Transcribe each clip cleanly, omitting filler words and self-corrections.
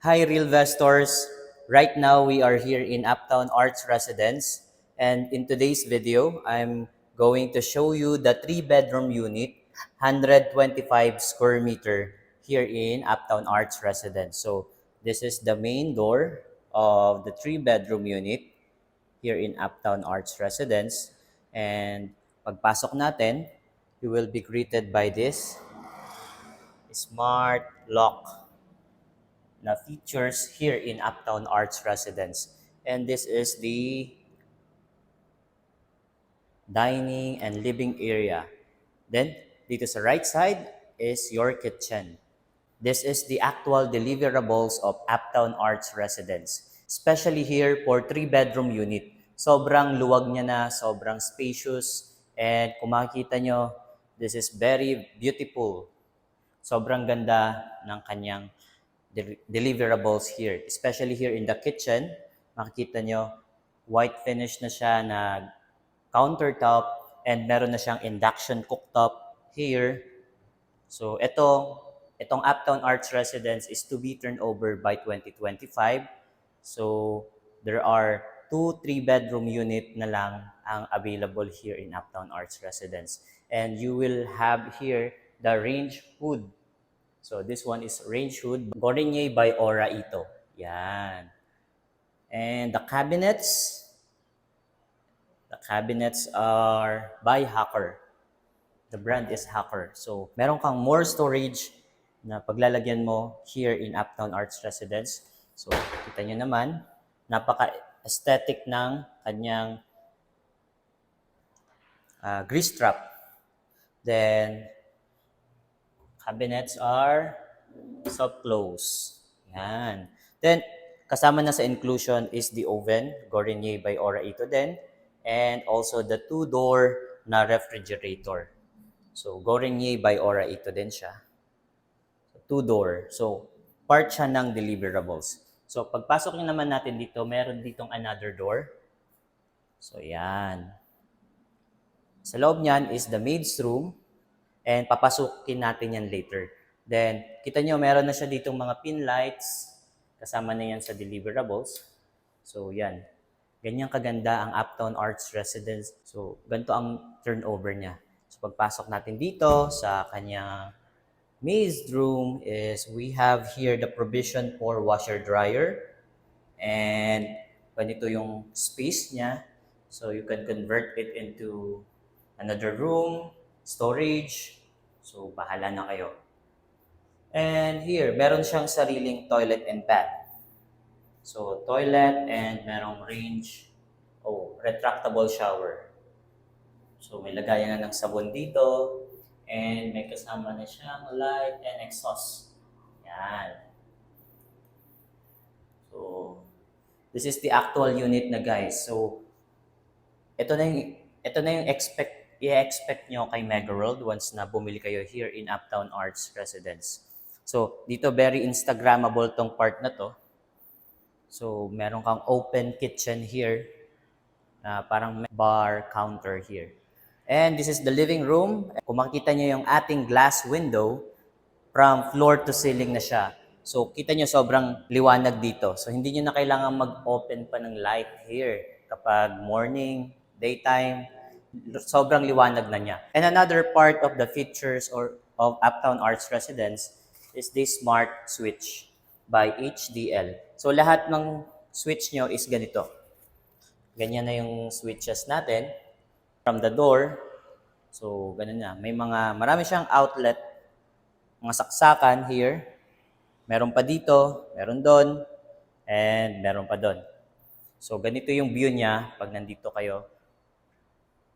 Hi, Real Vestors. Right now, we are here in Uptown Arts Residence. And in today's video, I'm going to show you the 3-bedroom unit, 125 square meter here in Uptown Arts Residence. So, this is the main door of the 3-bedroom unit here in Uptown Arts Residence. And pagpasok natin, you will be greeted by this smart lock na features here in Uptown Arts Residence. And this is the dining and living area. Then, dito sa right side is your kitchen. This is the actual deliverables of Uptown Arts Residence. Especially here for 3-bedroom unit. Sobrang luwag niya na, sobrang spacious. And kung makikita nyo, this is very beautiful. Sobrang ganda ng kanyang deliverables here. Especially here in the kitchen, makikita nyo, white finish na siya na countertop and meron na siyang induction cooktop here. So itong Uptown Arts Residence is to be turned over by 2025. So there are 2 3-bedroom unit na lang ang available here in Uptown Arts Residence. And you will have here the range hood. So this one is range hood, Gorenje by Aura Ito. Yan. And the cabinets are by Hacker. The brand is Hacker. So meron kang more storage na paglalagyan mo here in Uptown Arts Residence. So kita nyo naman, napaka-aesthetic ng kanyang grease trap. Then, cabinets are soft close. Yan. Then, kasama na sa inclusion is the oven, Gorenje by Aura Ito din. And also the 2-door na refrigerator. So, Gorenje by Aura Ito din siya. 2-door. So, part siya ng deliverables. So, pagpasok nyo naman natin dito, meron ditong another door. So, yan. Sa loob niyan is the maid's room. And papasukin natin yan later. Then, kita nyo, meron na siya ditong mga pin lights. Kasama na yan sa deliverables. So, yan. Ganyan kaganda ang Uptown Arts Residence. So, ganito ang turnover niya. So, pagpasok natin dito sa kanyang maid's room is we have here the provision for washer-dryer. And ganito yung space niya. So, you can convert it into another room, storage. So, bahala na kayo. And here, meron siyang sariling toilet and bath. So, toilet and merong retractable shower. So, may lagayan na ng sabon dito. And may kasama na siyang light and exhaust. Yan. So, this is the actual unit na guys. So, ito na yung i-expect nyo kay Mega World once na bumili kayo here in Uptown Arts Residence. So, dito very Instagrammable tong part na to. So, meron kang open kitchen here na parang bar counter here. And this is the living room. Kung makita nyo yung ating glass window, from floor to ceiling na siya. So, kita nyo sobrang liwanag dito. So, hindi nyo na kailangan mag-open pa ng light here. Kapag morning, daytime, sobrang liwanag na niya. And another part of the features of Uptown Arts Residence is this smart switch by HDL. So, lahat ng switch nyo is ganito. Ganyan na yung switches natin. From the door, so ganun na. Marami siyang outlet, mga saksakan here. Meron pa dito, meron doon, and meron pa doon. So, ganito yung view niya pag nandito kayo.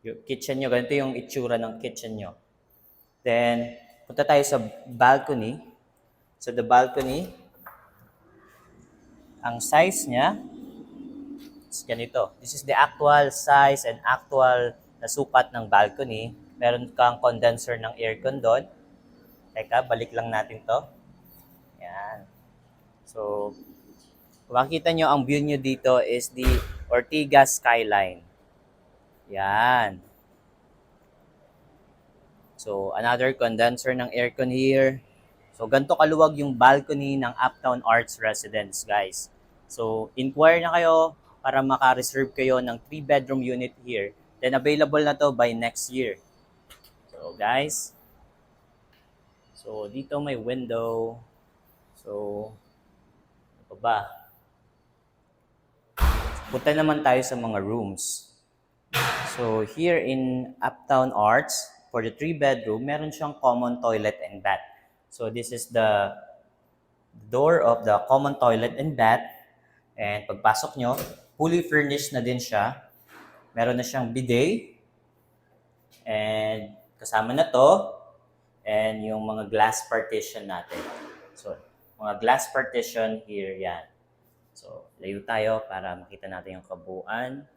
Yung kitchen nyo, ganito yung itsura ng kitchen nyo. Then, punta tayo sa balcony. So, the balcony, ang size niya is ganito. This is the actual size and actual na sukat ng balcony. Meron kang condenser ng aircon doon. Teka, balik lang natin to. Yan. So, kung makikita nyo, ang view nyo dito is the Ortigas skyline. Yan. So, another condenser ng aircon here. So, ganito kaluwag yung balcony ng Uptown Arts Residence, guys. So, inquire na kayo para maka-reserve kayo ng 3-bedroom unit here. Then, available na to by next year. So, guys. So, dito may window. So, ano pa ba? Punta naman tayo sa mga rooms. So, here in Uptown Arts, for the 3-bedroom, meron siyang common toilet and bath. So, this is the door of the common toilet and bath. And pagpasok nyo, fully furnished na din siya. Meron na siyang bidet. And kasama na to. And yung mga glass partition natin. So, mga glass partition here, yan. So, layo tayo para makita natin yung kabuuan.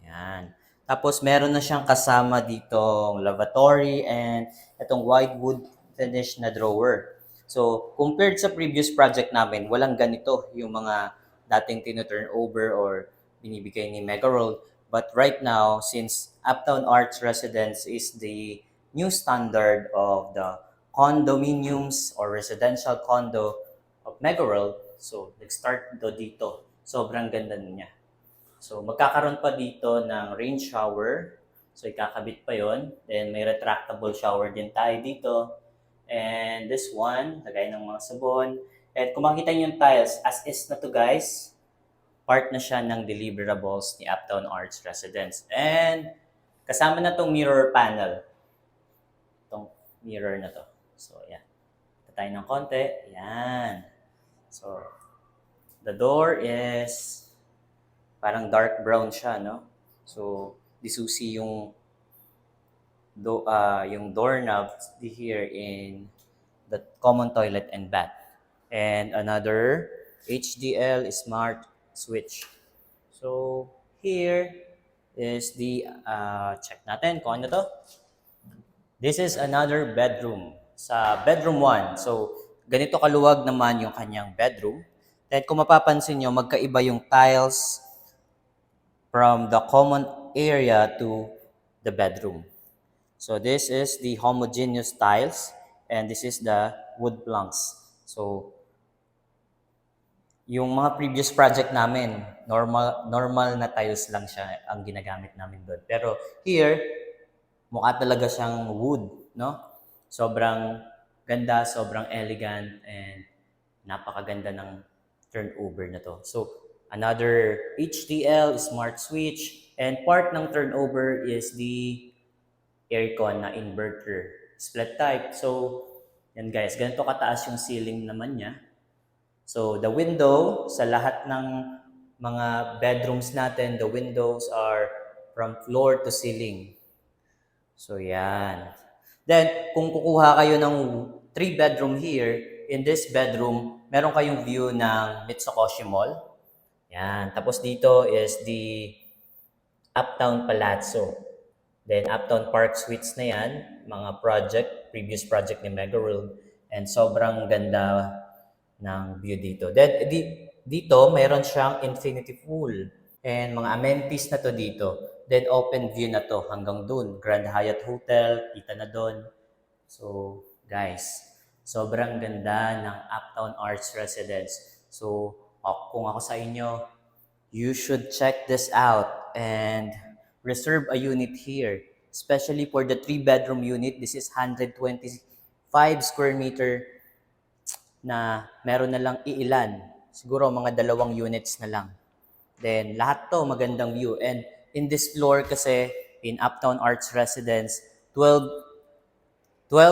Yan. Tapos, meron na siyang kasama ditong lavatory and itong white wood finish na drawer. So, compared sa previous project namin, walang ganito yung mga dating tino-turn over or binibigay ni Mega World. But right now, since Uptown Arts Residence is the new standard of the condominiums or residential condo of Mega World, so nag-start dito. Sobrang ganda niya. So, magkakaroon pa dito ng rain shower. So, ikakabit pa yon. Then, may retractable shower din tayo dito. And this one, lagay ng mga sabon. And kung makita niyo yung tiles, as is na to guys, part na siya ng deliverables ni Uptown Arts Residence. And kasama na tong mirror panel. Itong mirror na to. So, yan. Ito tayo ng konti. Yan. So, the door is parang dark brown siya, no? So, disusi yung doorknob here in the common toilet and bath. And another HDL smart switch. So, here is the, check natin kung ano to. This is another bedroom. Sa bedroom 1. So, ganito kaluwag naman yung kanyang bedroom. Then, kung mapapansin nyo, magkaiba yung tiles from the common area to the bedroom. So this is the homogeneous tiles and this is the wood planks. So yung mga previous project namin, normal na tiles lang siya ang ginagamit namin doon. Pero here, mukha talaga siyang wood, no? Sobrang ganda, sobrang elegant, and napakaganda ng turnover na to. So, another HDL, smart switch, and part ng turnover is the aircon na inverter, split type. So, yan guys, ganito kataas yung ceiling naman niya. So, the window, sa lahat ng mga bedrooms natin, the windows are from floor to ceiling. So, yan. Then, kung kukuha kayo ng 3-bedroom here, in this bedroom, meron kayong view ng Mitsukoshi Mall. Yan. Tapos dito is the Uptown Palazzo. Then, Uptown Park Suites na yan. Mga previous project ni Mega World. And sobrang ganda ng view dito. Then, dito, mayroon siyang infinity pool. And mga amenities na to dito. Then, open view na to hanggang dun. Grand Hyatt Hotel, kita na dun. So, guys, sobrang ganda ng Uptown Arts Residence. So, kung ako sa inyo, you should check this out and reserve a unit here. Especially for the 3-bedroom unit, this is 125 square meter na meron na lang iilan. Siguro mga 2 units na lang. Then, lahat to magandang view. And in this floor kasi, in Uptown Arts Residence, 12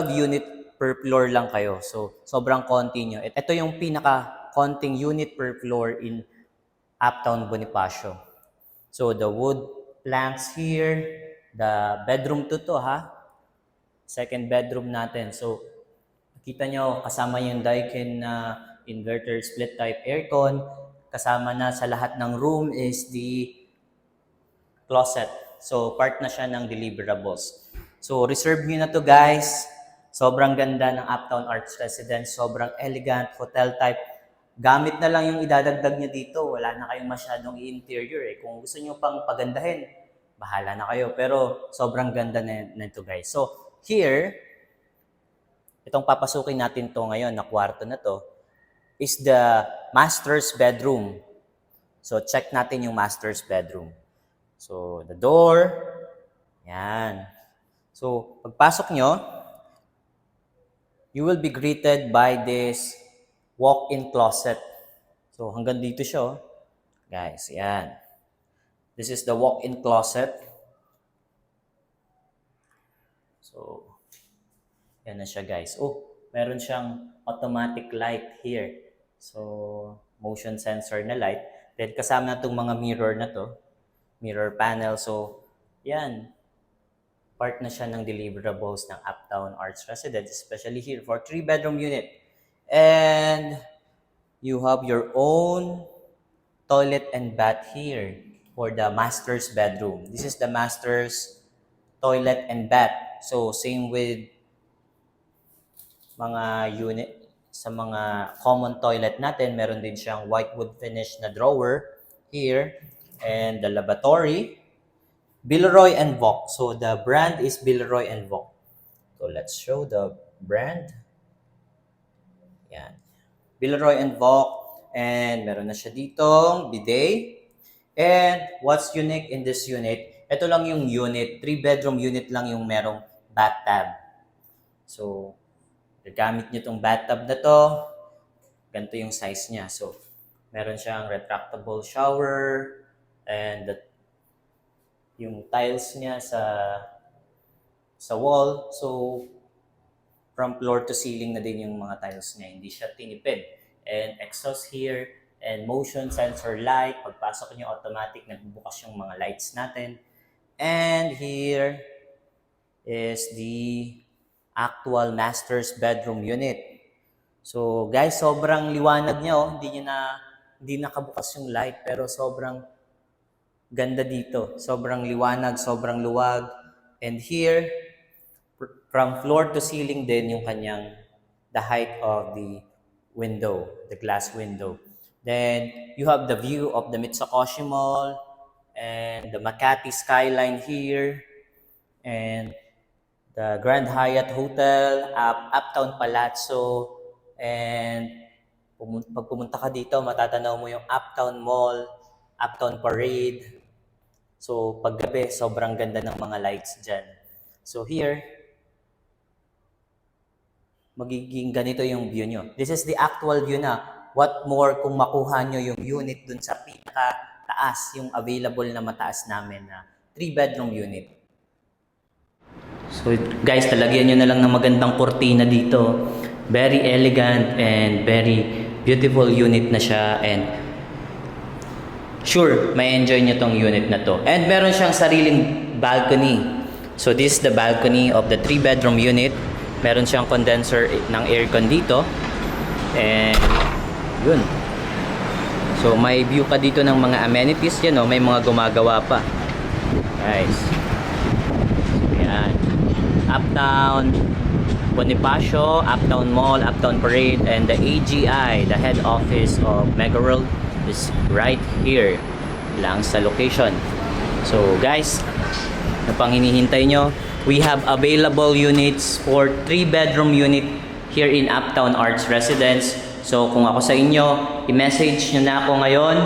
unit per floor lang kayo. So, sobrang konti nyo. Ito yung pinaka-konting unit per floor in Uptown Bonifacio. So, the wood planks here, the bedroom to ha. Second bedroom natin. So, nakita nyo, kasama yung Daikin na inverter split type aircon. Kasama na sa lahat ng room is the closet. So, part na siya ng deliverables. So, reserve nyo na to guys. Sobrang ganda ng Uptown Arts Residence. Sobrang elegant, hotel type. Gamit na lang yung idadagdag nyo dito. Wala na kayong masyadong i-interior eh. Kung gusto nyo pang pagandahin, bahala na kayo. Pero sobrang ganda na ito guys. So, here, itong papasukin natin to ngayon na kwarto na to, is the master's bedroom. So, check natin yung master's bedroom. So, the door, yan. So, pagpasok nyo, you will be greeted by this walk-in closet. So, hanggang dito siya, oh. Guys, yan. This is the walk-in closet. So, yan na siya, guys. Oh, meron siyang automatic light here. So, motion sensor na light. Then, kasama na itong mga mirror na to. Mirror panel. So, yan. Part na siya ng deliverables ng Uptown Arts Residence, especially here for 3-bedroom unit. And you have your own toilet and bath here for the master's bedroom. This is the master's toilet and bath. So, same with mga unit, sa mga common toilet natin, meron din siyang white wood finish na drawer here. And the lavatory, Villeroy and Vogue. So, the brand is Villeroy and Vogue. So, let's show the brand. Yan. Villeroy and Vogue. And meron na siya ditong bidet. And what's unique in this unit, ito lang yung unit, 3-bedroom unit lang yung merong bathtub. So, gagamit nyo itong bathtub na to, ganito yung size niya. So, meron siyang retractable shower, and yung tiles niya sa wall. So, from floor to ceiling na din yung mga tiles niya. Hindi siya tinipid. And exhaust here, and motion sensor light. Pagpasok niyo automatic, nagbubukas yung mga lights natin. And here is the actual master's bedroom unit. So guys, sobrang liwanag niya, oh. Hindi nakabukas yung light, pero sobrang ganda dito. Sobrang liwanag, sobrang luwag. And here, from floor to ceiling din yung the height of the window, the glass window. Then, you have the view of the Mitsukoshi Mall and the Makati skyline here and the Grand Hyatt Hotel, Uptown Palazzo, and pag pumunta ka dito, matatanaw mo yung Uptown Mall, Uptown Parade. So, paggabi, sobrang ganda ng mga lights dyan. So, here, magiging ganito yung view nyo. This is the actual view na. What more kung makuha nyo yung unit dun sa pinaka-taas, yung available na mataas namin na 3-bedroom unit. So guys, talagyan nyo na lang ng magandang kurtina dito. Very elegant and very beautiful unit na siya. And sure, may enjoy nyo tong unit na to. And meron siyang sariling balcony. So this is the balcony of the 3-bedroom unit. Meron siyang condenser ng aircon dito. And yun. So may view ka dito ng mga amenities yan, oh. May mga gumagawa pa. Guys. So yan. Uptown Bonifacio, Uptown Mall, Uptown Parade, and the AGI, the head office of Megaworld, is right here lang sa location. So guys, ano pang hinihintay nyo? We have available units for 3-bedroom unit here in Uptown Arts Residence. So kung ako sa inyo, i-message nyo na ako ngayon,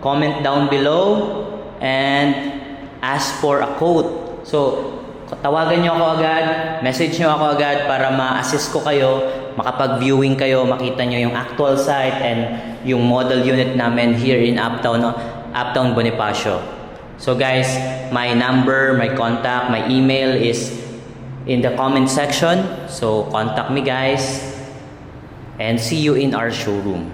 comment down below, and ask for a quote. So tawagan nyo ako agad, message nyo ako agad para ma-assist ko kayo, makapag-viewing kayo, makita nyo yung actual site and yung model unit namin here in Uptown Bonifacio. So guys, my number, my contact, my email is in the comment section. So contact me guys and see you in our showroom.